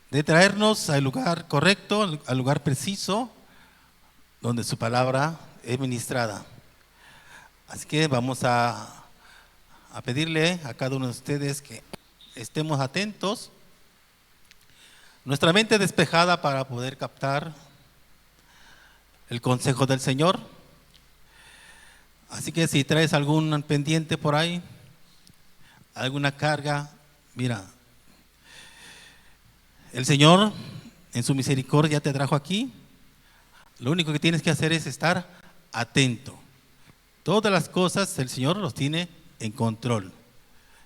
de traernos al lugar correcto, al lugar preciso, donde su palabra es ministrada. Así que vamos a pedirle a cada uno de ustedes que estemos atentos, nuestra mente despejada para poder captar el consejo del Señor. Así que si traes algún pendiente por ahí, alguna carga, mira, el Señor en su misericordia te trajo aquí. Lo único que tienes que hacer es estar atento. Todas las cosas el Señor los tiene en control.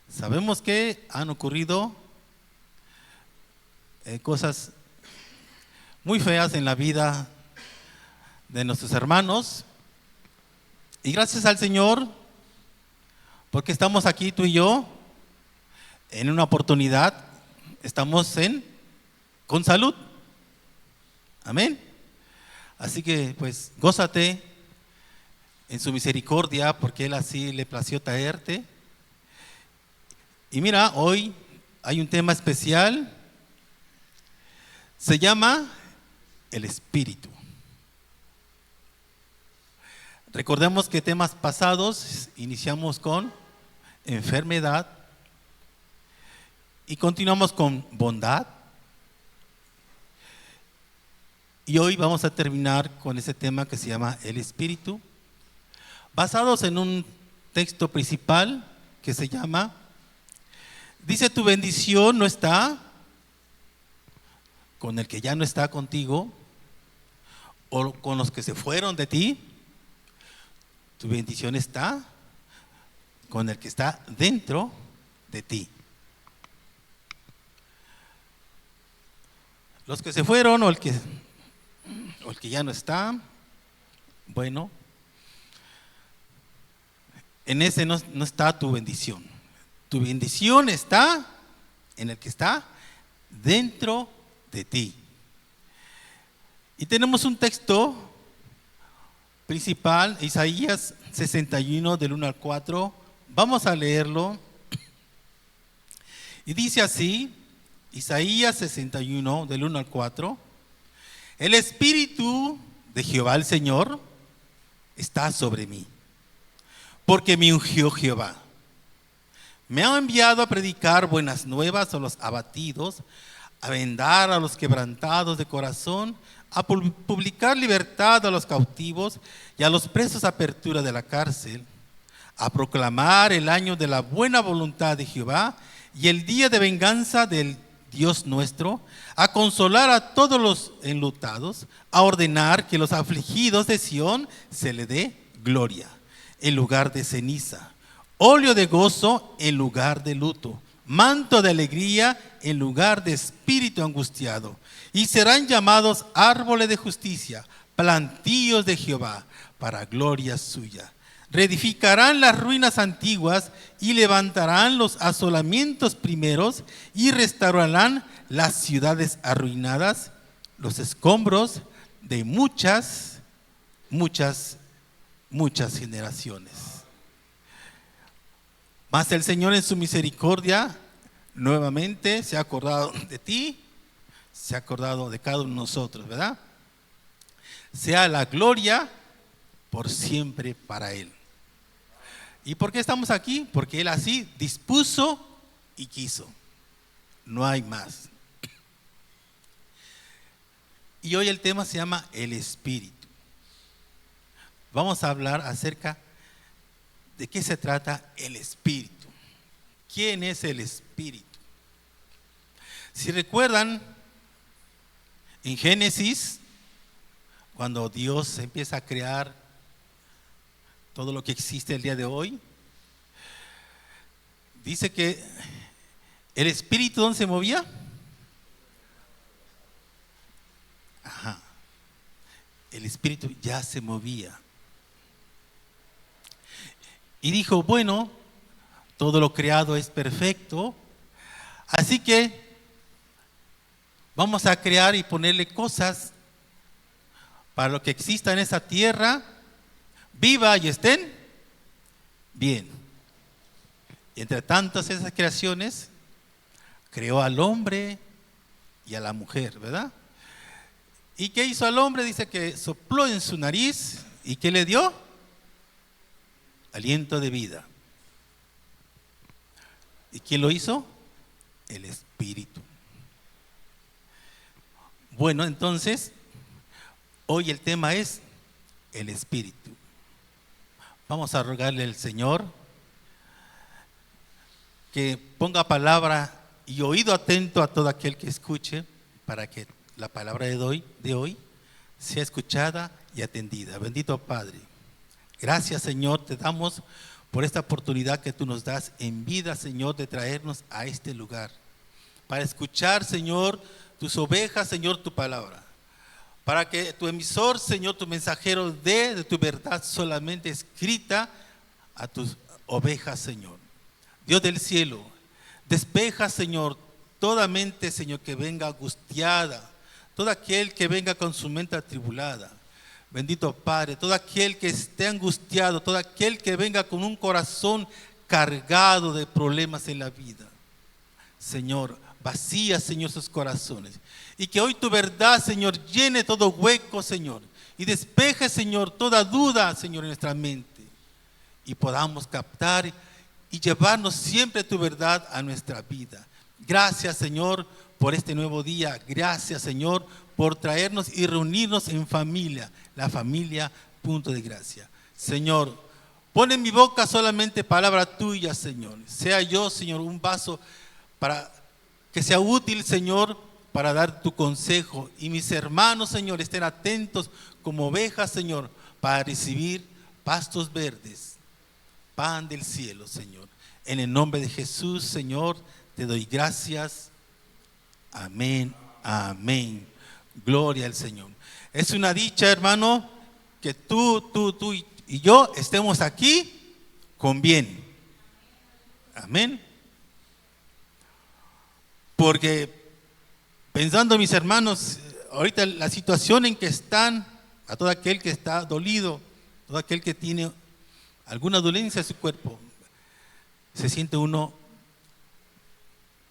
Sabemos que han ocurrido cosas muy feas en la vida de nuestros hermanos. Y gracias al Señor, porque estamos aquí tú y yo, en una oportunidad, estamos con salud. Amén. Así que pues gózate en su misericordia, porque Él así le plació traerte. Y mira, hoy hay un tema especial, se llama el Espíritu. Recordemos que temas pasados iniciamos con enfermedad y continuamos con bondad. Y hoy vamos a terminar con ese tema que se llama el Espíritu, basados en un texto principal que se llama, dice: tu bendición no está con el que ya no está contigo o con los que se fueron de ti. Tu bendición está con el que está dentro de ti. Los que se fueron o el que ya no está, bueno, en ese no está tu bendición. Tu bendición está en el que está dentro de ti. Y tenemos un texto principal, Isaías 61 del 1 al 4. Vamos a leerlo. Y dice así, Isaías 61 del 1 al 4. El Espíritu de Jehová el Señor está sobre mí, porque me ungió Jehová. Me ha enviado a predicar buenas nuevas a los abatidos, a vendar a los quebrantados de corazón, a publicar libertad a los cautivos y a los presos apertura de la cárcel, a proclamar el año de la buena voluntad de Jehová y el día de venganza del Dios nuestro, a consolar a todos los enlutados, a ordenar que los afligidos de Sión se le dé gloria en lugar de ceniza, óleo de gozo en lugar de luto, manto de alegría en lugar de espíritu angustiado. Y serán llamados árboles de justicia, plantíos de Jehová, para gloria suya. Reedificarán las ruinas antiguas y levantarán los asolamientos primeros y restaurarán las ciudades arruinadas, los escombros de muchas generaciones. Mas el Señor en su misericordia nuevamente se ha acordado de ti, se ha acordado de cada uno de nosotros, ¿verdad? Sea la gloria por siempre para Él. ¿Y por qué estamos aquí? Porque Él así dispuso y quiso. No hay más. Y hoy el tema se llama el Espíritu. Vamos a hablar acerca de qué se trata el Espíritu. ¿Quién es el Espíritu? Si recuerdan, en Génesis, cuando Dios empieza a crear todo lo que existe el día de hoy, dice que el Espíritu, ¿dónde se movía? Ajá. El Espíritu ya se movía. Y dijo, bueno, todo lo creado es perfecto, así que vamos a crear y ponerle cosas para lo que exista en esa tierra, viva y estén bien. Y entre tantas esas creaciones, creó al hombre y a la mujer, ¿verdad? ¿Y qué hizo al hombre? Dice que sopló en su nariz y ¿qué le dio? Aliento de vida. ¿Y quién lo hizo? El Espíritu. Bueno, entonces, hoy el tema es el Espíritu. Vamos a rogarle al Señor que ponga palabra y oído atento a todo aquel que escuche, para que la palabra de hoy sea escuchada y atendida. Bendito Padre, gracias Señor, te damos por esta oportunidad que tú nos das en vida, Señor, de traernos a este lugar, para escuchar, Señor, tus ovejas, Señor, tu palabra, para que tu emisor, Señor, tu mensajero dé de tu verdad solamente escrita a tus ovejas, Señor. Dios del cielo, despeja, Señor, toda mente, Señor, que venga angustiada, todo aquel que venga con su mente atribulada. Bendito Padre, todo aquel que esté angustiado, todo aquel que venga con un corazón cargado de problemas en la vida. Señor, vacía, Señor, sus corazones. Y que hoy tu verdad, Señor, llene todo hueco, Señor. Y despeje, Señor, toda duda, Señor, en nuestra mente. Y podamos captar y llevarnos siempre tu verdad a nuestra vida. Gracias, Señor, por este nuevo día. Gracias, Señor, por traernos y reunirnos en familia. La familia, punto de gracia. Señor, pon en mi boca solamente palabra tuya, Señor. Sea yo, Señor, un vaso para que sea útil, Señor, para dar tu consejo. Y mis hermanos, Señor, estén atentos como ovejas, Señor, para recibir pastos verdes, pan del cielo, Señor. En el nombre de Jesús, Señor, te doy gracias. Amén, amén. Gloria al Señor. Es una dicha, hermano, que tú y yo estemos aquí con bien. Amén. Porque pensando, mis hermanos, ahorita la situación en que están, a todo aquel que está dolido, todo aquel que tiene alguna dolencia en su cuerpo, se siente uno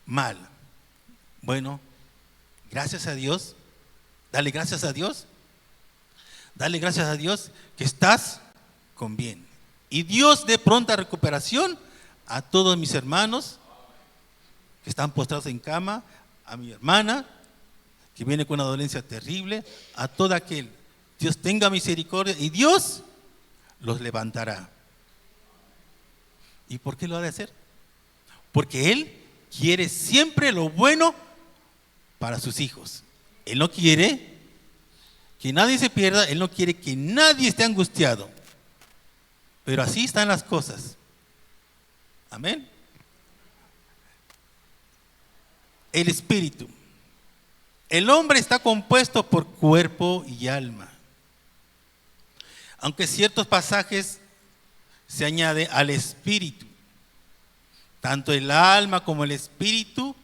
mal. Bueno, gracias a Dios, dale gracias a Dios que estás con bien. Y Dios dé pronta recuperación a todos mis hermanos que están postrados en cama, a mi hermana que viene con una dolencia terrible, a todo aquel. Dios tenga misericordia y Dios los levantará. ¿Y por qué lo ha de hacer? Porque Él quiere siempre lo bueno para sus hijos. Él no quiere que nadie se pierda, Él no quiere que nadie esté angustiado. Pero así están las cosas. Amén. El espíritu. El hombre está compuesto por cuerpo y alma. Aunque ciertos pasajes se añade al espíritu. Tanto el alma como el espíritu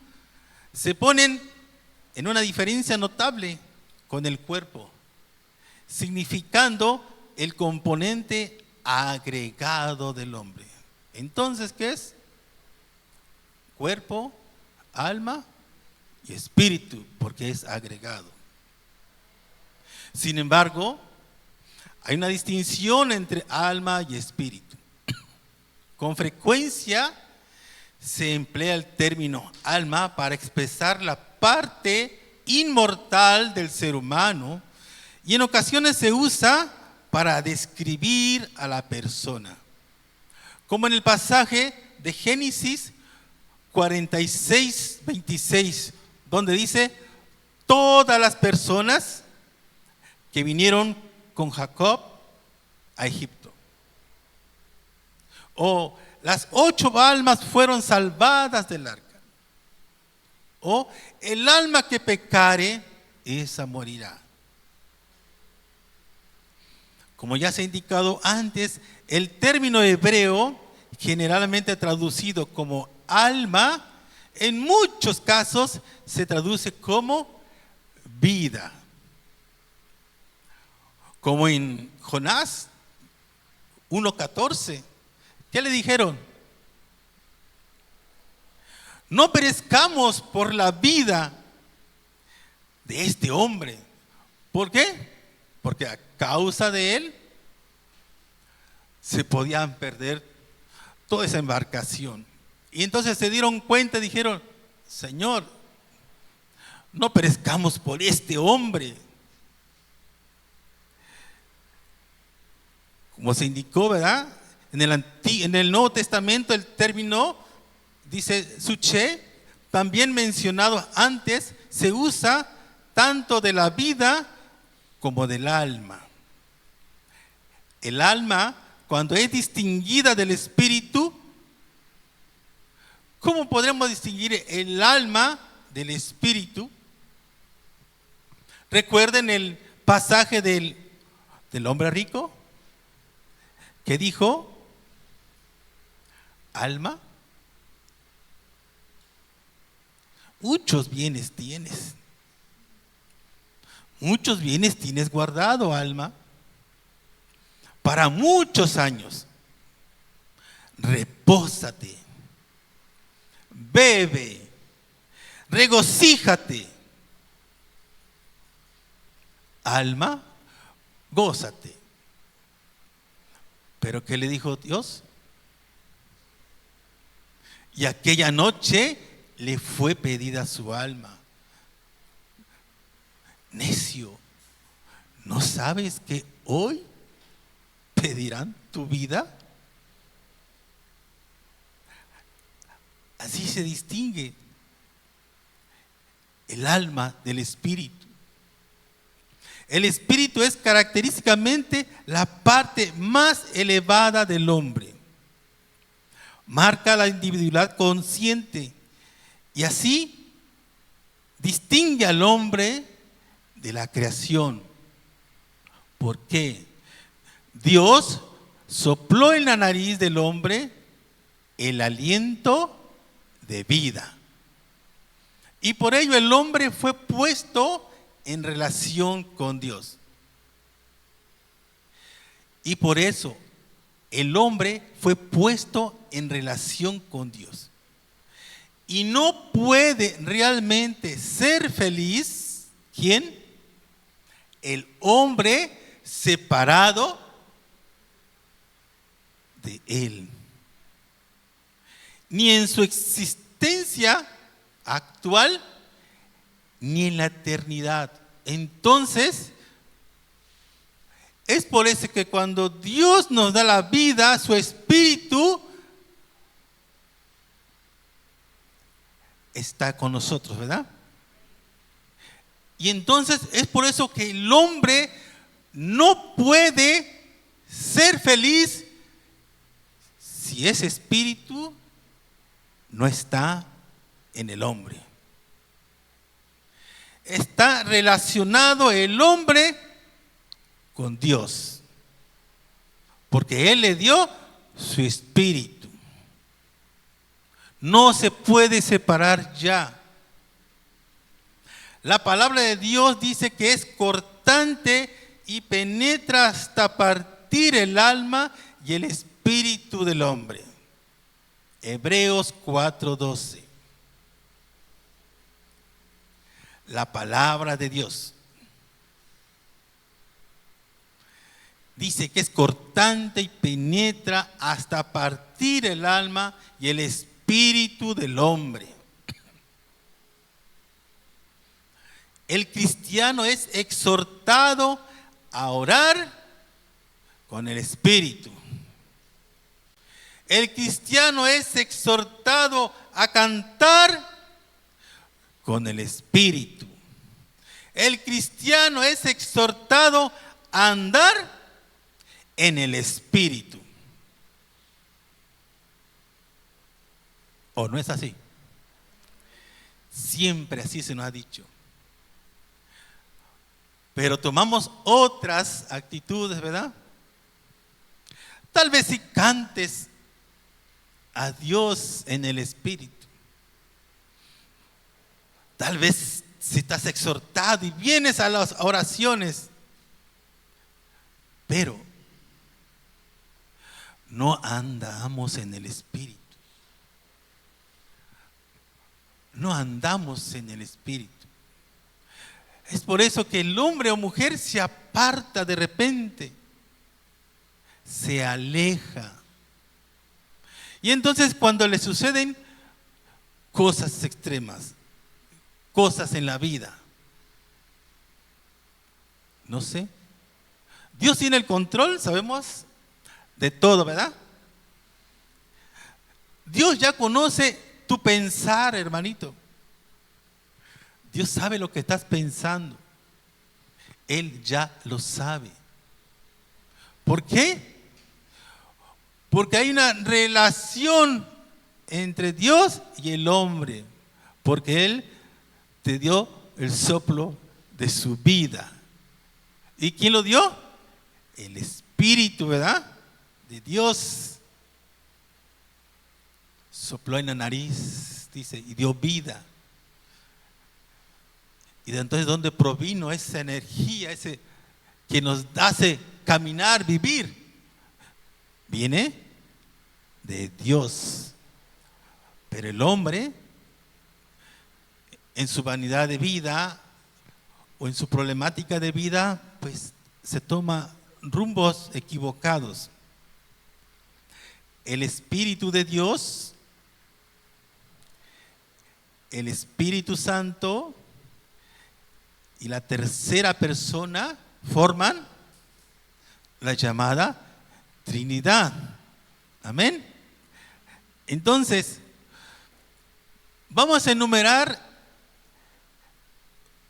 se ponen en una diferencia notable con el cuerpo, significando el componente agregado del hombre. Entonces, ¿qué es? Cuerpo, alma y espíritu, porque es agregado. Sin embargo, hay una distinción entre alma y espíritu. Con frecuencia se emplea el término alma para expresar la parte inmortal del ser humano y en ocasiones se usa para describir a la persona. Como en el pasaje de Génesis 46, 26, donde dice: todas las personas que vinieron con Jacob a Egipto, o las 8 almas fueron salvadas del arca, o el alma que pecare, esa morirá. Como ya se ha indicado antes, el término hebreo, generalmente traducido como alma, en muchos casos se traduce como vida. Como en Jonás 1:14, ¿qué le dijeron? No perezcamos por la vida de este hombre. ¿Por qué? Porque a causa de él se podían perder toda esa embarcación. Y entonces se dieron cuenta y dijeron: Señor, no perezcamos por este hombre. Como se indicó, ¿verdad? En el Nuevo Testamento el término, dice suché, también mencionado antes, se usa tanto de la vida como del alma. El alma, cuando es distinguida del espíritu, ¿cómo podremos distinguir el alma del espíritu? Recuerden el pasaje del hombre rico que dijo: alma, muchos bienes tienes. Muchos bienes tienes guardado, alma, para muchos años. Repósate, bebe, regocíjate. Alma, gózate. ¿Pero qué le dijo Dios? Y aquella noche le fue pedida su alma. Necio, ¿no sabes que hoy pedirán tu vida? Así se distingue el alma del espíritu. El espíritu es característicamente la parte más elevada del hombre. Marca la individualidad consciente y así distingue al hombre de la creación. ¿Por qué? Dios sopló en la nariz del hombre el aliento de vida. Y por ello el hombre fue puesto en relación con Dios. Y por eso el hombre fue puesto en relación con Dios. Y no puede realmente ser feliz, ¿quién? El hombre separado de él. Ni en su existencia actual, ni en la eternidad. Entonces, es por eso que cuando Dios nos da la vida, su espíritu está con nosotros, ¿verdad? Y entonces es por eso que el hombre no puede ser feliz si ese espíritu no está en el hombre. Está relacionado el hombre con Dios, porque Él le dio su espíritu. No se puede separar ya. La palabra de Dios dice que es cortante y penetra hasta partir el alma y el espíritu del hombre. Hebreos 4:12. La palabra de Dios dice que es cortante y penetra hasta partir el alma y el espíritu del hombre. El cristiano es exhortado a orar con el espíritu. El cristiano es exhortado a cantar con el espíritu. El cristiano es exhortado a andar en el espíritu. ¿O no es así? Siempre así se nos ha dicho. Pero tomamos otras actitudes, ¿verdad? Tal vez si cantes a Dios en el espíritu. Tal vez si estás exhortado y vienes a las oraciones, pero no andamos en el espíritu. No andamos en el espíritu. Es por eso que el hombre o mujer se aparta de repente, se aleja. Y entonces cuando le suceden cosas extremas, cosas en la vida, no sé, Dios tiene el control, sabemos, de todo, ¿verdad? Dios ya conoce tu pensar, hermanito. Dios sabe lo que estás pensando. Él ya lo sabe. ¿Por qué? Porque hay una relación entre Dios y el hombre. Porque Él te dio el soplo de su vida. ¿Y quién lo dio? El Espíritu, ¿verdad? De Dios. Sopló en la nariz, dice, y dio vida. Y de entonces, ¿dónde provino esa energía, ese que nos hace caminar, vivir? Viene de Dios. Pero el hombre, en su vanidad de vida o en su problemática de vida, pues se toma rumbos equivocados. El Espíritu de Dios, el Espíritu Santo y la tercera persona forman la llamada Trinidad. Amén. Entonces, vamos a enumerar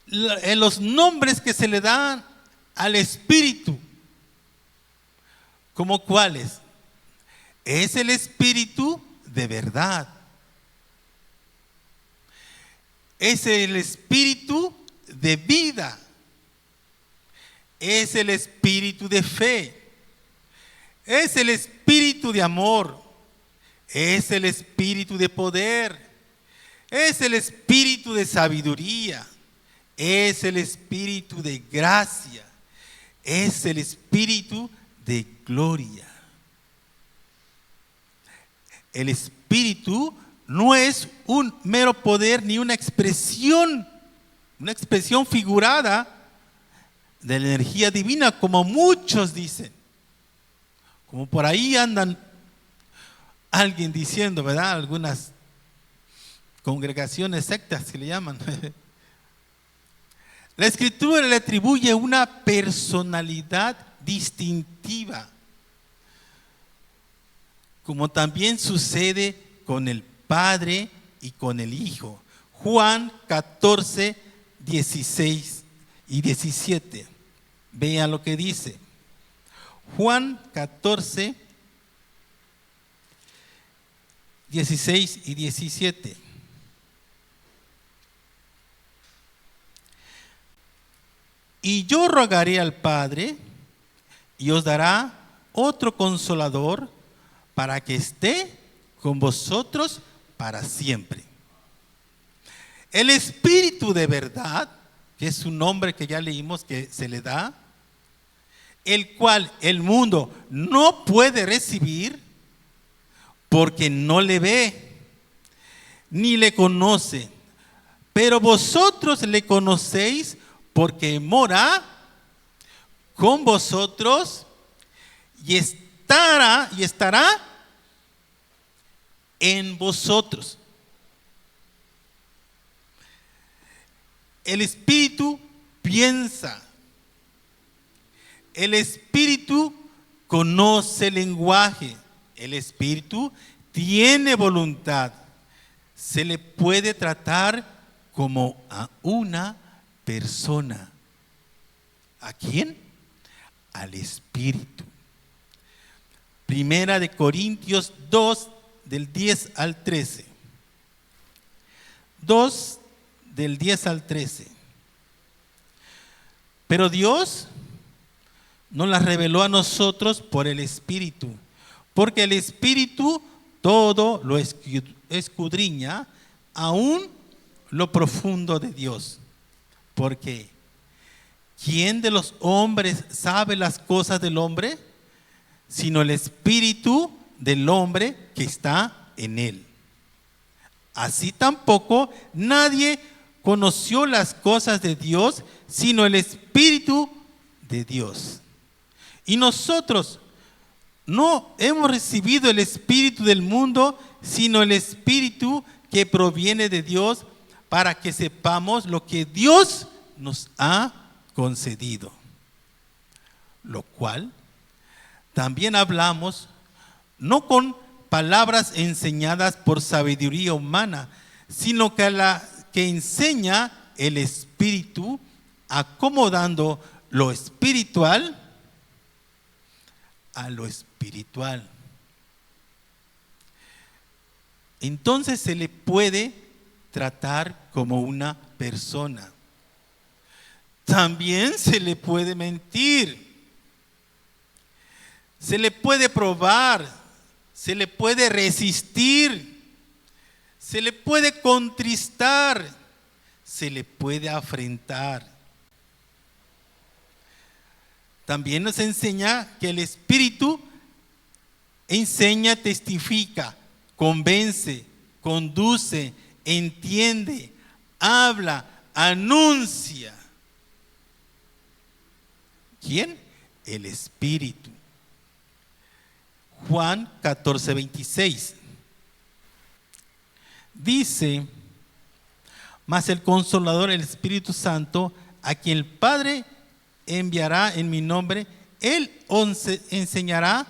los nombres que se le dan al Espíritu. ¿Como cuáles? Es el Espíritu de verdad. Es el Espíritu de vida. Es el Espíritu de fe. Es el Espíritu de amor. Es el Espíritu de poder. Es el Espíritu de sabiduría. Es el Espíritu de gracia. Es el Espíritu de gloria. El Espíritu no es un mero poder ni una expresión figurada de la energía divina, como muchos dicen. Como por ahí andan alguien diciendo, ¿verdad? Algunas congregaciones, sectas que le llaman. La Escritura le atribuye una personalidad distintiva, como también sucede con el Padre y con el Hijo. Juan 14, 16 y 17. Vean lo que dice. Juan 14, 16 y 17. Y yo rogaré al Padre y os dará otro consolador para que esté con vosotros para siempre. El Espíritu de verdad, que es un nombre que ya leímos que se le da, el cual el mundo no puede recibir porque no le ve ni le conoce, pero vosotros le conocéis porque mora con vosotros y estará en vosotros. El Espíritu piensa. El Espíritu conoce el lenguaje. El Espíritu tiene voluntad. Se le puede tratar como a una persona. ¿A quién? Al Espíritu. Primera de Corintios 2, del 10 al 13. 2, del 10 al 13. Pero Dios nos las reveló a nosotros por el Espíritu, porque el Espíritu todo lo escudriña, aún lo profundo de Dios. Porque ¿quién de los hombres sabe las cosas del hombre? Sino el Espíritu del hombre que está en él. Así tampoco nadie conoció las cosas de Dios, sino el Espíritu de Dios. Y nosotros no hemos recibido el espíritu del mundo, sino el Espíritu que proviene de Dios, para que sepamos lo que Dios nos ha concedido. Lo cual también hablamos, no con palabras enseñadas por sabiduría humana, sino que la que enseña el Espíritu, acomodando lo espiritual a lo espiritual. Entonces se le puede tratar como una persona. También se le puede mentir. Se le puede probar. Se le puede resistir. Se le puede contristar. Se le puede afrentar. También nos enseña que el Espíritu enseña, testifica, convence, conduce, entiende, habla, anuncia. ¿Quién? El Espíritu. Juan 14:26 dice: mas el Consolador, el Espíritu Santo, a quien el Padre enviará en mi nombre, Él os enseñará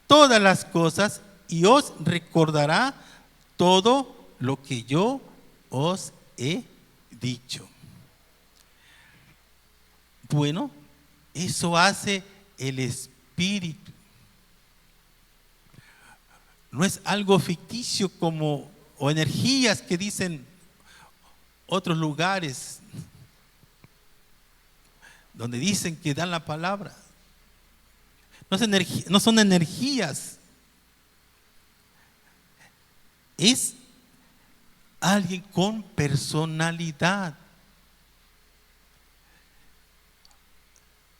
todas las cosas y os recordará todo lo que yo os he dicho. Bueno, eso hace el Espíritu. No es algo ficticio como o energías que dicen otros lugares donde dicen que dan la palabra. No son energías. Es alguien con personalidad.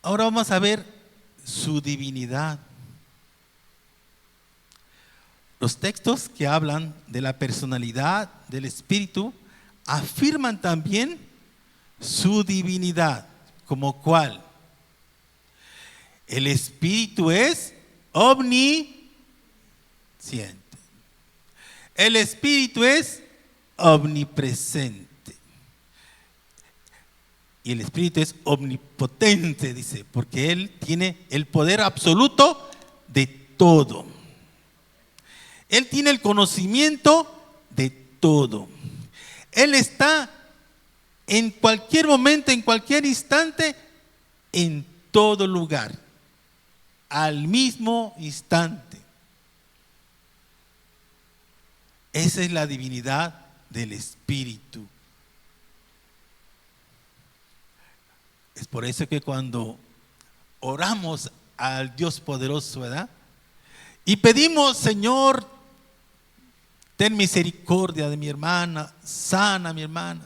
Ahora vamos a ver su divinidad. Los textos que hablan de la personalidad del Espíritu afirman también su divinidad. ¿Como cuál? El Espíritu es omnisciente. El Espíritu es omnipresente. Y el Espíritu es omnipotente, dice, porque Él tiene el poder absoluto de todo. Él tiene el conocimiento de todo. Él está en cualquier momento, en cualquier instante, en todo lugar, al mismo instante. Esa es la divinidad del Espíritu. Es por eso que cuando oramos al Dios poderoso, ¿verdad? Y pedimos: Señor, ten misericordia de mi hermana, sana a mi hermana.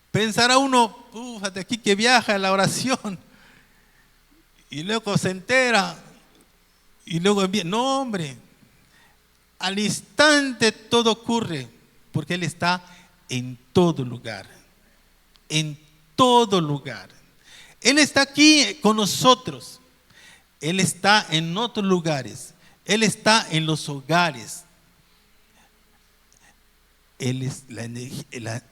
Pensará uno, fíjate aquí que viaja en la oración y luego se entera y luego envía. No, hombre, al instante todo ocurre porque Él está en todo lugar, en todo lugar. Él está aquí con nosotros, Él está en otros lugares, Él está en los hogares. Él es la energía,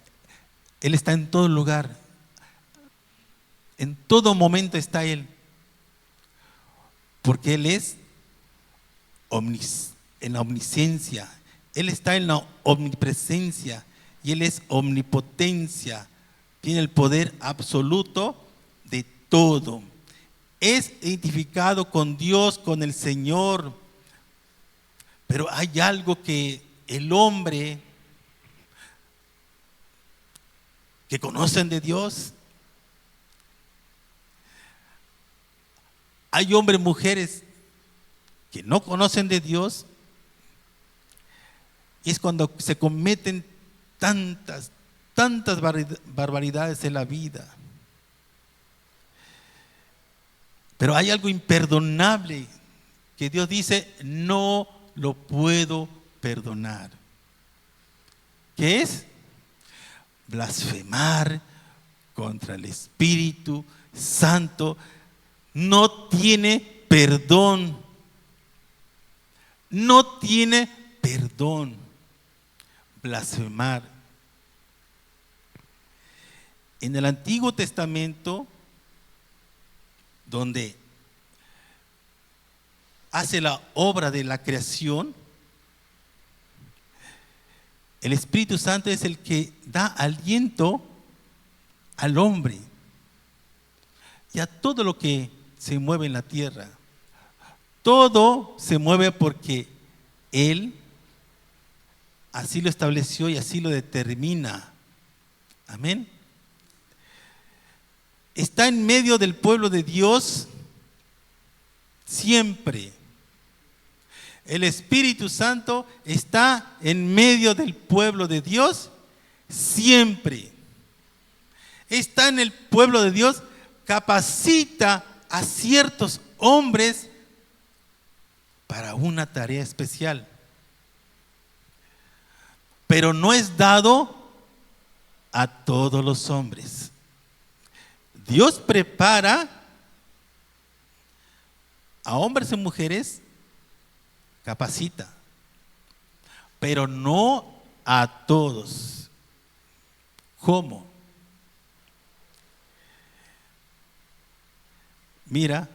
Él está en todo lugar. En todo momento está Él. Porque Él es en la omnisciencia. Él está en la omnipresencia. Y Él es omnipotencia. Tiene el poder absoluto de todo. Es identificado con Dios, con el Señor. Pero hay algo que el hombre que conocen de Dios. Hay hombres y mujeres que no conocen de Dios. Y es cuando se cometen tantas barbaridades en la vida. Pero hay algo imperdonable que Dios dice: no lo puedo perdonar. ¿Qué es? blasfemar contra el Espíritu Santo no tiene perdón. No tiene perdón. Blasfemar. En el Antiguo Testamento, donde hace la obra de la creación, el Espíritu Santo es el que da aliento al hombre y a todo lo que se mueve en la tierra. Todo se mueve porque Él así lo estableció y así lo determina. Amén. Está en medio del pueblo de Dios siempre. El Espíritu Santo está en medio del pueblo de Dios siempre. Está en el pueblo de Dios, capacita a ciertos hombres para una tarea especial. Pero no es dado a todos los hombres. Dios prepara a hombres y mujeres, capacita, pero no a todos. ¿Cómo? Mira,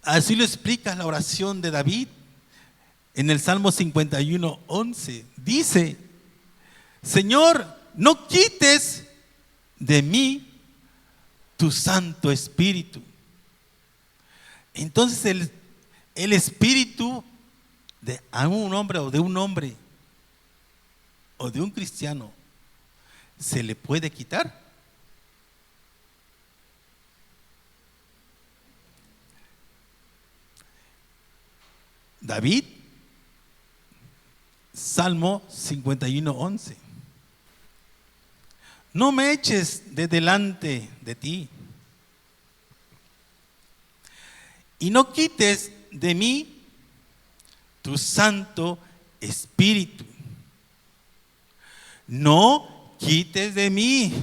así lo explica la oración de David en el Salmo 51:11. Dice: Señor, no quites de mí tu Santo Espíritu. Entonces el espíritu de un hombre o de un cristiano se le puede quitar. David, Salmo 51:11. No me eches de delante de ti y no quites de mí tu Santo Espíritu. No quites de mí.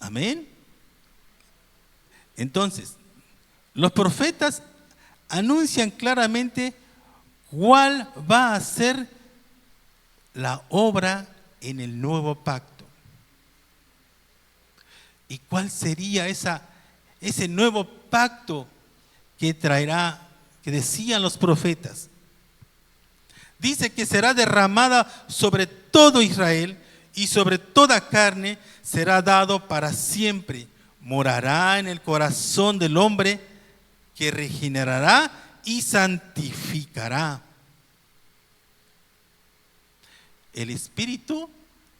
Amén. Entonces, los profetas anuncian claramente cuál va a ser la obra en el nuevo pacto. ¿Y cuál sería ese nuevo pacto que traerá, que decían los profetas? Dice que será derramada sobre todo Israel y sobre toda carne será dado para siempre. Morará en el corazón del hombre, que regenerará y santificará. El Espíritu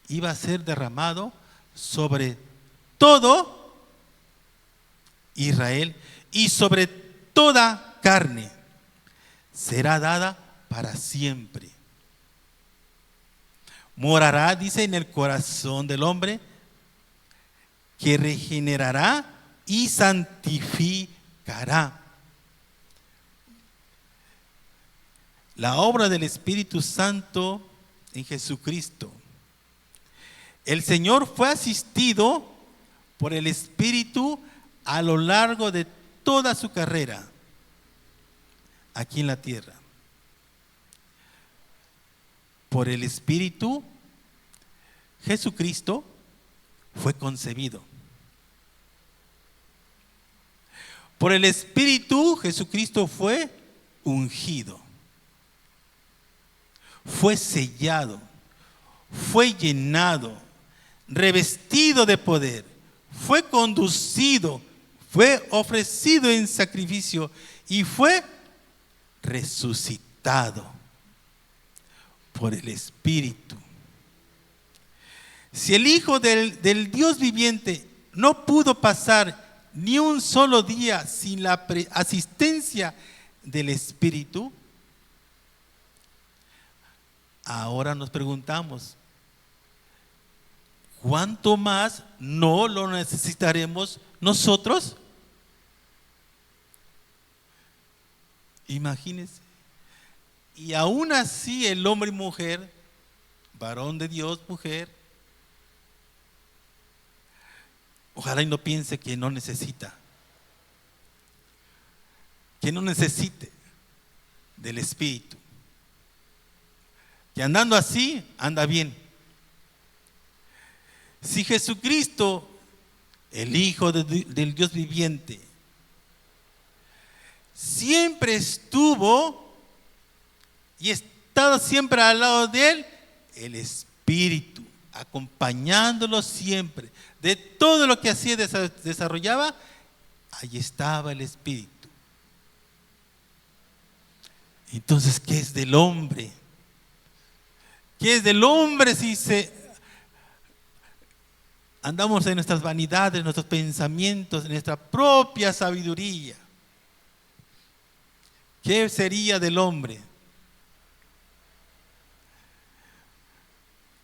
iba a ser derramado sobre todo Israel y sobre toda carne. Será dada para siempre. Morará, dice, en el corazón del hombre, que regenerará y santificará. La obra del Espíritu Santo en Jesucristo. El Señor fue asistido por el Espíritu a lo largo de toda su carrera aquí en la tierra. Por el Espíritu, Jesucristo fue concebido. Por el Espíritu, Jesucristo fue ungido. Fue sellado, fue llenado, revestido de poder, fue conducido, fue ofrecido en sacrificio y fue resucitado por el Espíritu. Si el Hijo del Dios viviente no pudo pasar ni un solo día sin la asistencia del Espíritu, ahora nos preguntamos, ¿cuánto más no lo necesitaremos nosotros? Imagínense, Y aún así el hombre y mujer, varón de Dios, mujer, ojalá y no piense que no necesita, que no necesite del Espíritu, que andando así, anda bien. Si Jesucristo, el Hijo del Dios viviente, siempre estuvo y estaba siempre al lado de él, el Espíritu, acompañándolo siempre, de todo lo que hacía desarrollaba, ahí estaba el Espíritu. Entonces, ¿qué es del hombre? ¿Qué es del hombre si andamos en nuestras vanidades, en nuestros pensamientos, en nuestra propia sabiduría? ¿Qué sería del hombre?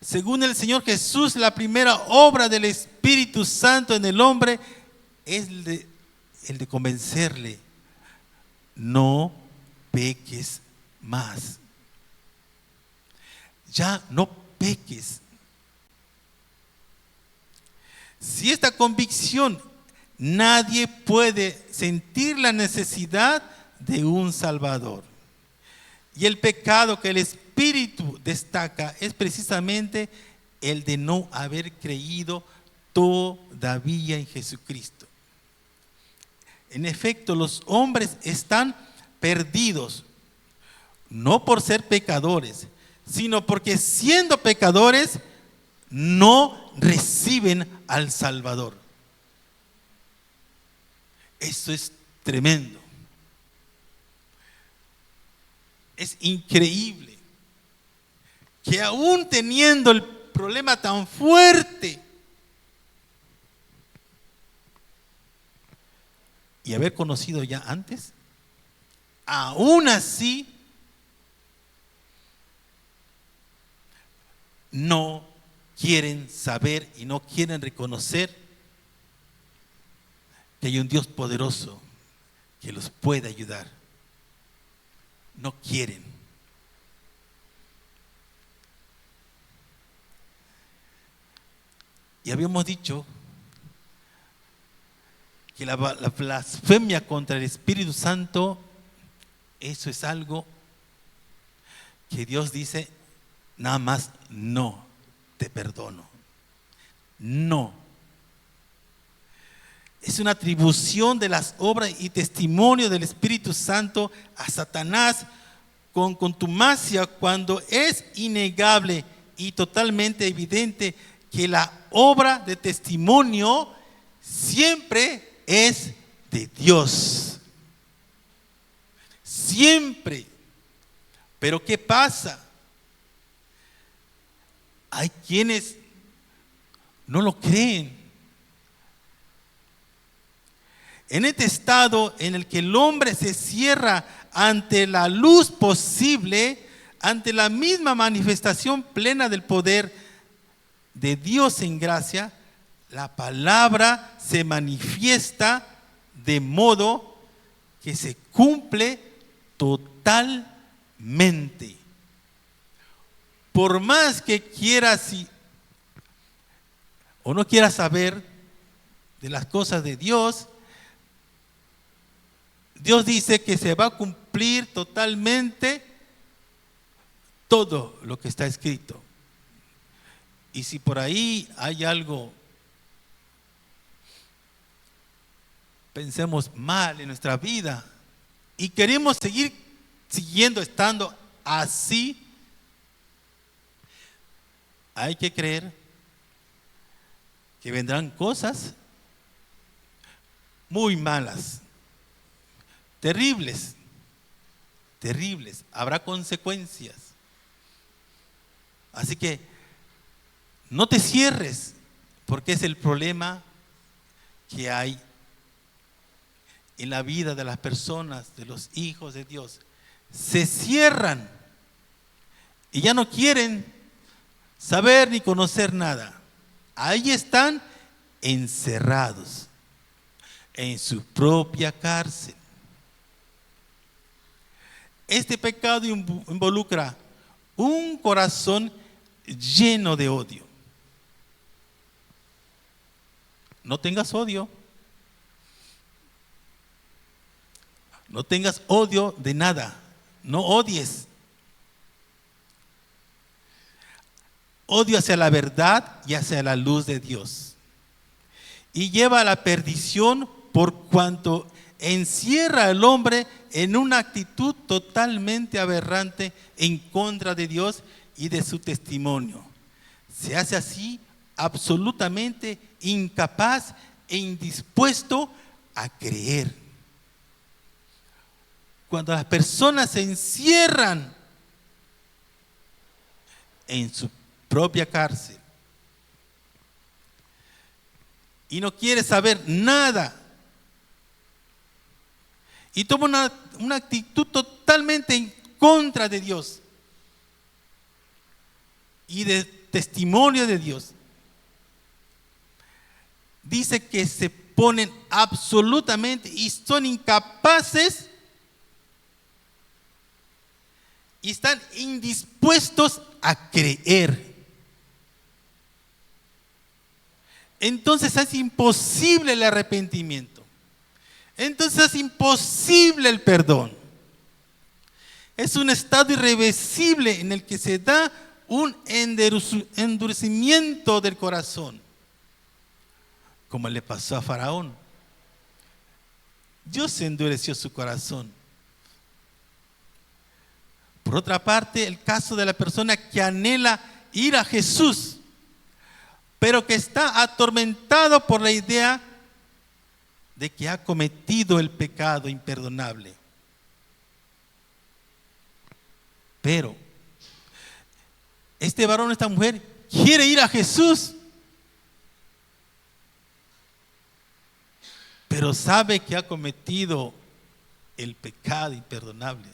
Según el Señor Jesús, la primera obra del Espíritu Santo en el hombre es el de convencerle: no peques más. Ya no peques. Si esta convicción, nadie puede sentir la necesidad de un Salvador. Y el pecado que el Espíritu destaca es precisamente el de no haber creído todavía en Jesucristo. En efecto, los hombres están perdidos, no por ser pecadores, sino porque siendo pecadores no reciben al Salvador. Esto es tremendo. Es increíble que aún teniendo el problema tan fuerte y haber conocido ya antes, aún así no quieren saber y no quieren reconocer que hay un Dios poderoso que los puede ayudar. No quieren. Y habíamos dicho que la blasfemia contra el Espíritu Santo, eso es algo que Dios dice: nada más no te perdono. No. Es una atribución de las obras y testimonio del Espíritu Santo a Satanás con contumacia, cuando es innegable y totalmente evidente que la obra de testimonio siempre es de Dios. Siempre. Pero ¿qué pasa? Hay quienes no lo creen. En este estado en el que el hombre se cierra ante la luz posible, ante la misma manifestación plena del poder de Dios en gracia, la palabra se manifiesta de modo que se cumple totalmente. Por más que quieras o no quieras saber de las cosas de Dios, Dios dice que se va a cumplir totalmente todo lo que está escrito. Y si por ahí hay algo, pensemos mal en nuestra vida y queremos seguir estando así, hay que creer que vendrán cosas muy malas, terribles, habrá consecuencias. Así que no te cierres, porque es el problema que hay en la vida de las personas, de los hijos de Dios. Se cierran y ya no quieren saber ni conocer nada. Ahí están encerrados en su propia cárcel. Este pecado involucra un corazón lleno de odio. No tengas odio. No tengas odio de nada. No odies. Odio hacia la verdad y hacia la luz de Dios. Y lleva a la perdición por cuanto encierra al hombre en una actitud totalmente aberrante en contra de Dios y de su testimonio. Se hace así absolutamente incapaz e indispuesto a creer. Cuando las personas se encierran en su propia cárcel y no quiere saber nada y toma una actitud totalmente en contra de Dios y de testimonio de Dios, dice que se ponen absolutamente y son incapaces y están indispuestos a creer. Entonces es imposible el arrepentimiento. Entonces es imposible el perdón. Es un estado irreversible en el que se da un endurecimiento del corazón, como le pasó a Faraón. Dios endureció su corazón. Por otra parte, el caso de la persona que anhela ir a Jesús, pero que está atormentado por la idea de que ha cometido el pecado imperdonable. Pero este varón, esta mujer, quiere ir a Jesús, pero sabe que ha cometido el pecado imperdonable.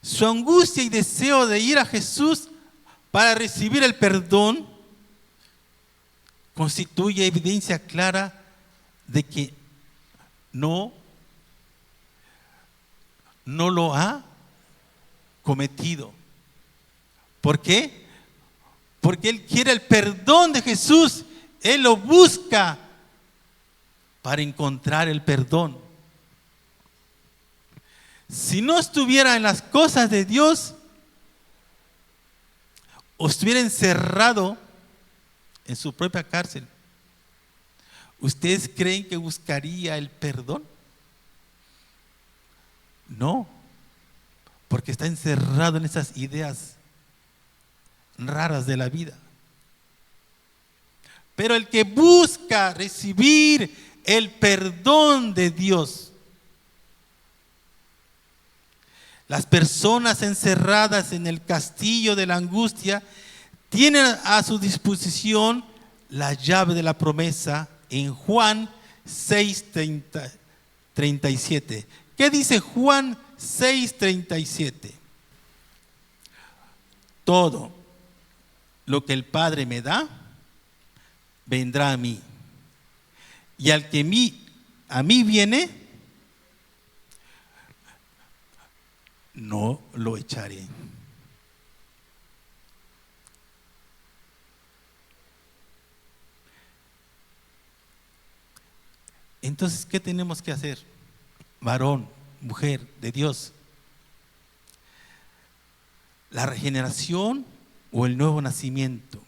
Su angustia y deseo de ir a Jesús para recibir el perdón constituye evidencia clara de que no lo ha cometido. ¿Por qué? Porque él quiere el perdón de Jesús. Él lo busca para encontrar el perdón. Si no estuviera en las cosas de Dios, o estuviera encerrado en su propia cárcel, ¿ustedes creen que buscaría el perdón? No, porque está encerrado en esas ideas raras de la vida. Pero el que busca recibir el perdón de Dios, las personas encerradas en el castillo de la angustia tienen a su disposición la llave de la promesa en Juan 6:37. ¿Qué dice Juan 6:37? Todo lo que el Padre me da, vendrá a mí. Y al que a mí viene, no lo echaré. Entonces, ¿qué tenemos que hacer? Varón, mujer de Dios. La regeneración o el nuevo nacimiento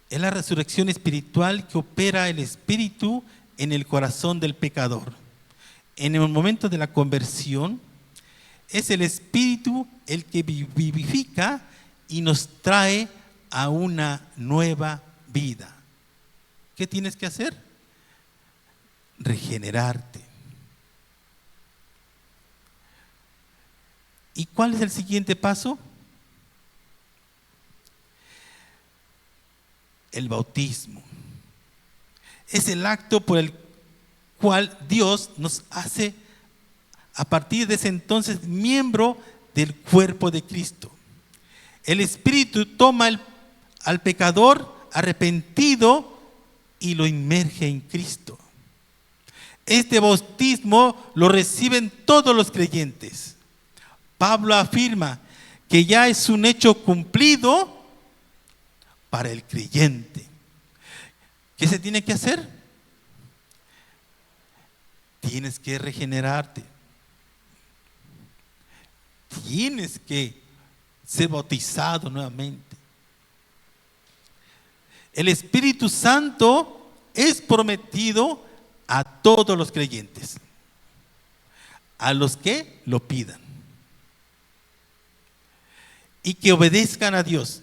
es la resurrección espiritual que opera el Espíritu en el corazón del pecador. En el momento de la conversión, es el Espíritu el que vivifica y nos trae a una nueva vida. ¿Qué tienes que hacer? Regenerarte. ¿Y cuál es el siguiente paso? El bautismo. Es el acto por el cual Dios nos hace a partir de ese entonces miembro del cuerpo de Cristo. El Espíritu toma al pecador arrepentido y lo inmerge en Cristo. Este bautismo lo reciben todos los creyentes. Pablo afirma que ya es un hecho cumplido para el creyente. ¿Qué se tiene que hacer? Tienes que regenerarte. Tienes que ser bautizado nuevamente. El Espíritu Santo es prometido a todos los creyentes, a los que lo pidan y que obedezcan a Dios.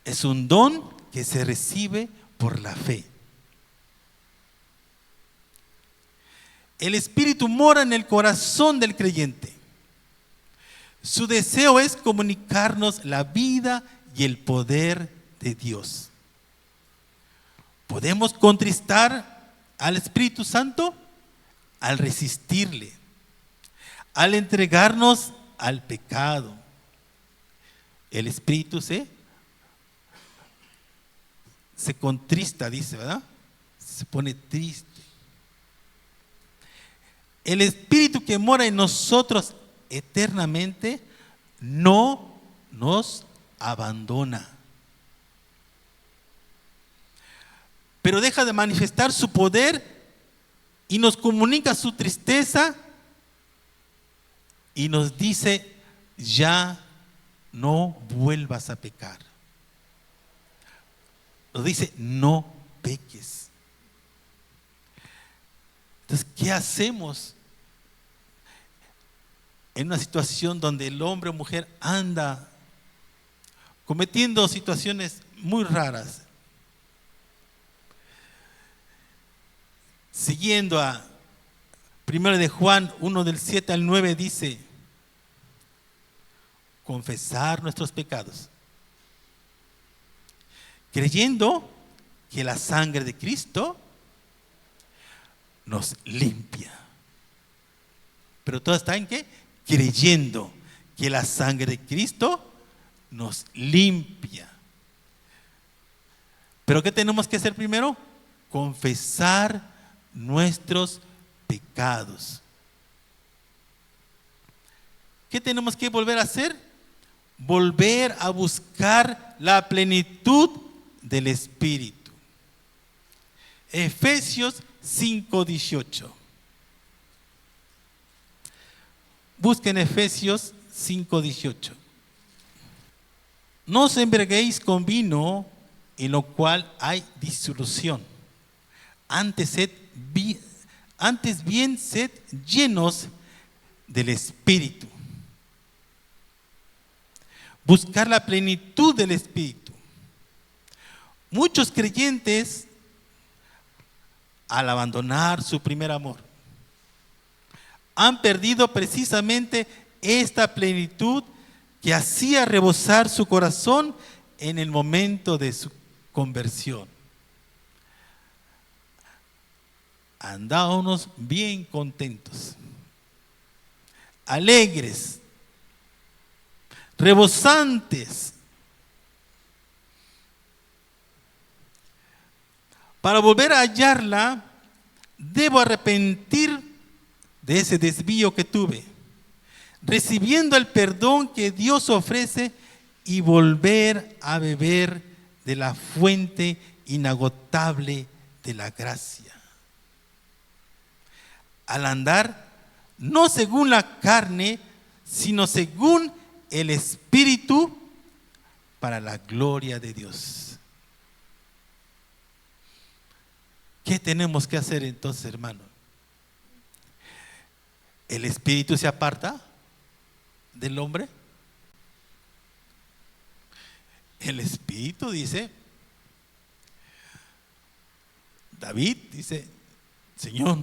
Es un don que se recibe por la fe. El Espíritu mora en el corazón del creyente. Su deseo es comunicarnos la vida y el poder de Dios. ¿Podemos contristar al Espíritu Santo? Al resistirle, al entregarnos al pecado. El Espíritu se contrista, dice, ¿verdad? Se pone triste. El Espíritu que mora en nosotros eternamente no nos abandona, pero deja de manifestar su poder y nos comunica su tristeza y nos dice: ya no vuelvas a pecar. Nos dice: no peques. Entonces, ¿qué hacemos en una situación donde el hombre o mujer anda cometiendo situaciones muy raras? Siguiendo a 1 de Juan 1 del 7 al 9 dice: confesar nuestros pecados, creyendo que la sangre de Cristo nos limpia. Pero todo está en qué? Creyendo que la sangre de Cristo nos limpia. ¿Pero qué tenemos que hacer primero? Confesar nuestros pecados. ¿Qué tenemos que volver a hacer? Volver a buscar la plenitud del Espíritu. Efesios 5:18. Busquen Efesios 5:18. No os embriaguéis con vino, en lo cual hay disolución. Antes bien sed llenos del Espíritu. Buscar la plenitud del Espíritu. Muchos creyentes, al abandonar su primer amor, han perdido precisamente esta plenitud que hacía rebosar su corazón en el momento de su conversión. Andábamos bien contentos, alegres, rebosantes. Para volver a hallarla, debo arrepentir de ese desvío que tuve, recibiendo el perdón que Dios ofrece y volver a beber de la fuente inagotable de la gracia. Al andar, no según la carne, sino según el Espíritu, para la gloria de Dios. ¿Qué tenemos que hacer entonces, hermano? ¿El Espíritu se aparta del hombre? El Espíritu dice, David dice: Señor,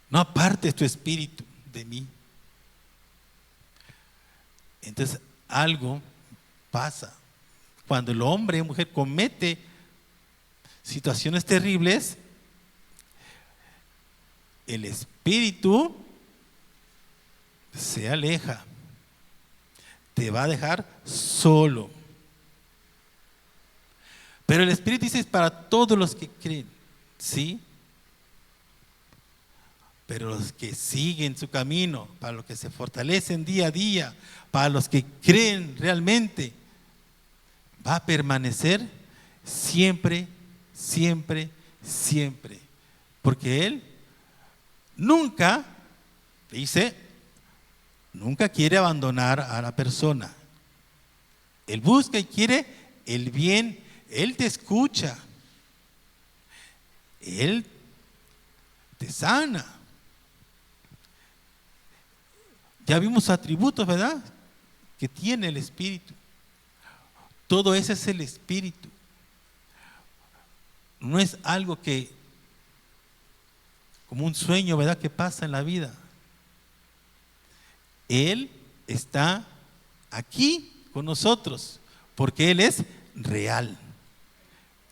no apartes tu espíritu de mí. Entonces algo pasa. Cuando el hombre o mujer comete situaciones terribles, el espíritu se aleja, te va a dejar solo. Pero el Espíritu dice: es para todos los que creen, ¿sí? Pero los que siguen su camino, para los que se fortalecen día a día, para los que creen realmente, va a permanecer siempre, siempre, siempre. Porque Él nunca, dice, nunca quiere abandonar a la persona. Él busca y quiere el bien. Él te escucha. Él te sana. Ya vimos atributos, ¿verdad?, que tiene el Espíritu. Todo ese es el Espíritu. No es algo que, como un sueño, ¿verdad?, que pasa en la vida. Él está aquí con nosotros porque Él es real,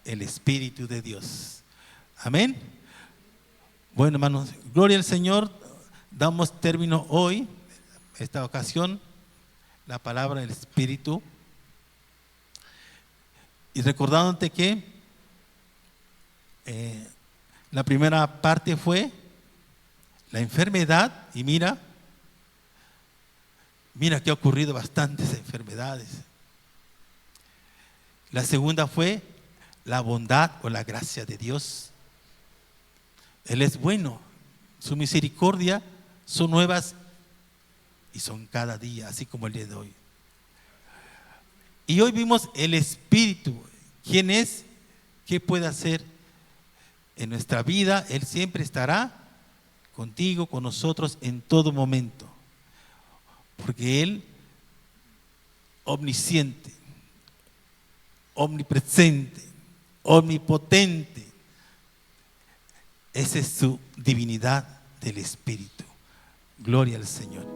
el Espíritu de Dios. Amén. Bueno, hermanos, gloria al Señor. Damos término hoy, esta ocasión, la palabra del Espíritu. Y recordándote que la primera parte fue la enfermedad. Y mira que ha ocurrido bastantes enfermedades. La segunda fue la bondad o la gracia de Dios. Él es bueno, su misericordia son nuevas y son cada día, así como el día de hoy. Y hoy vimos el Espíritu. ¿Quién es? ¿Qué puede hacer en nuestra vida? Él siempre estará contigo, con nosotros en todo momento. Porque Él, omnisciente, omnipresente, omnipotente, esa es su divinidad del Espíritu. Gloria al Señor.